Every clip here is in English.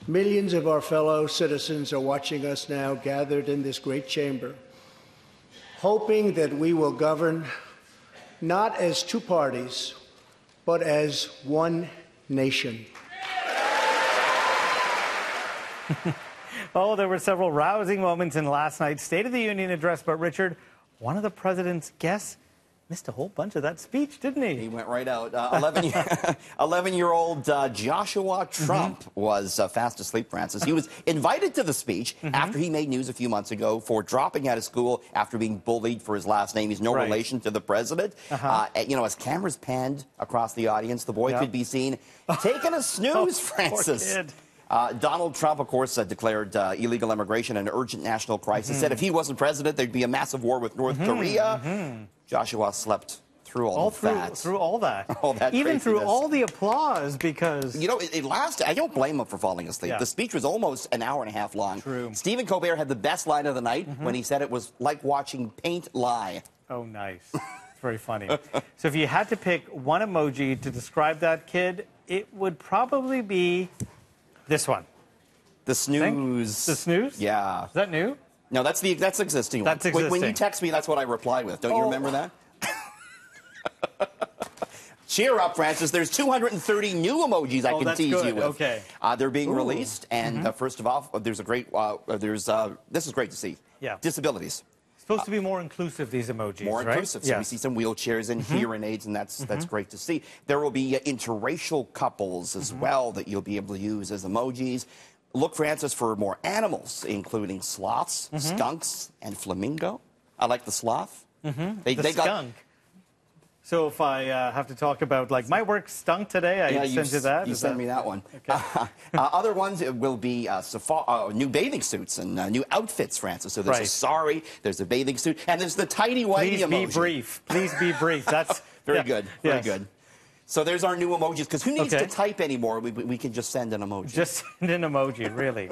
Millions of our fellow citizens are watching us now gathered in this great chamber, hoping that we will govern not as two parties, but as one nation. Oh, there were several rousing moments in last night's State of the Union address, but Richard, one of the president's guests missed a whole bunch of that speech, didn't he? He went right out. 11-year-old Joshua Trump was fast asleep, Francis. He was invited to the speech after he made news a few months ago for dropping out of school after being bullied for his last name. He's no relation to the president. As cameras panned across the audience, the boy could be seen taking a snooze, Francis. Poor kid. Donald Trump, of course, declared illegal immigration an urgent national crisis. Said if he wasn't president, there'd be a massive war with North Korea. Joshua slept through all that. Through all that. All that Even through craziness. all the applause, because... You know, it lasted. I don't blame him for falling asleep. The speech was almost an hour and a half long. True. Stephen Colbert had the best line of the night when he said it was like watching paint lie. Oh, nice. It's very funny. So if you had to pick one emoji to describe that kid, it would probably be this one. The snooze. The snooze? Yeah. Is that new? No, that's existing. That's existing. When you text me, that's what I reply with. Don't you remember that? Cheer up, Francis. There's 230 new emojis I can tease you with. Okay. They're being released, and first of all, there's a great. This is great to see. Yeah. Disabilities. Supposed to be more inclusive, these emojis, More right? inclusive. So we see some wheelchairs and hearing aids, and that's great to see. There will be interracial couples as well that you'll be able to use as emojis. Look, Francis, for more animals, including sloths, skunks, and flamingo. I like the sloth. They skunk. So if I have to talk about, like, my work stunk today, I send you that? You send me that one. Okay. Other ones will be new bathing suits and new outfits, Francis. So there's a sari, there's a bathing suit, and there's the tidy whitey emoji. Please be brief. Please be brief. That's very good. Very good. So there's our new emojis, because who needs to type anymore? We can just send an emoji. Just send an emoji, really.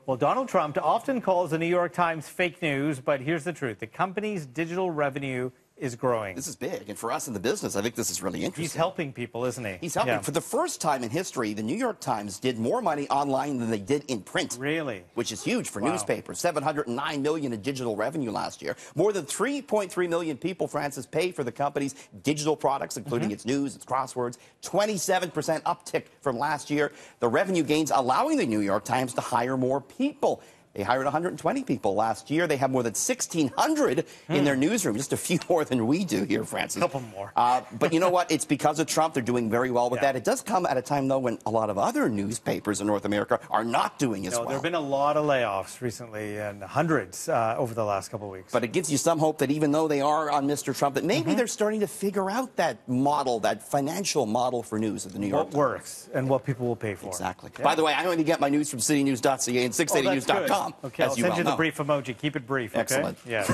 Well, Donald Trump often calls the New York Times fake news, but here's the truth. The company's digital revenue is growing. This is big, and for us in the business, I think this is really interesting. He's helping people, isn't he? He's helping. For the first time in history, the New York Times did more money online than they did in print. Really? Which is huge for newspapers. $709 million in digital revenue last year. More than 3.3 million people, Francis, pay for the company's digital products, including its news, its crosswords. 27% uptick from last year. The revenue gains allowing the New York Times to hire more people. They hired 120 people last year. They have more than 1,600 in their newsroom, just a few more than we do here, Francis. A couple more. But you know what? It's because of Trump. They're doing very well with that. It does come at a time, though, when a lot of other newspapers in North America are not doing as well. There have been a lot of layoffs recently, and hundreds over the last couple of weeks. But it gives you some hope that even though they are on Mr. Trump, that maybe they're starting to figure out that model, that financial model for news of the New York Times. What works and what people will pay for. Exactly. Yeah. By the way, I only get my news from citynews.ca and 680news.com. Okay, I'll send you the brief emoji. Keep it brief, okay? Excellent. Yeah.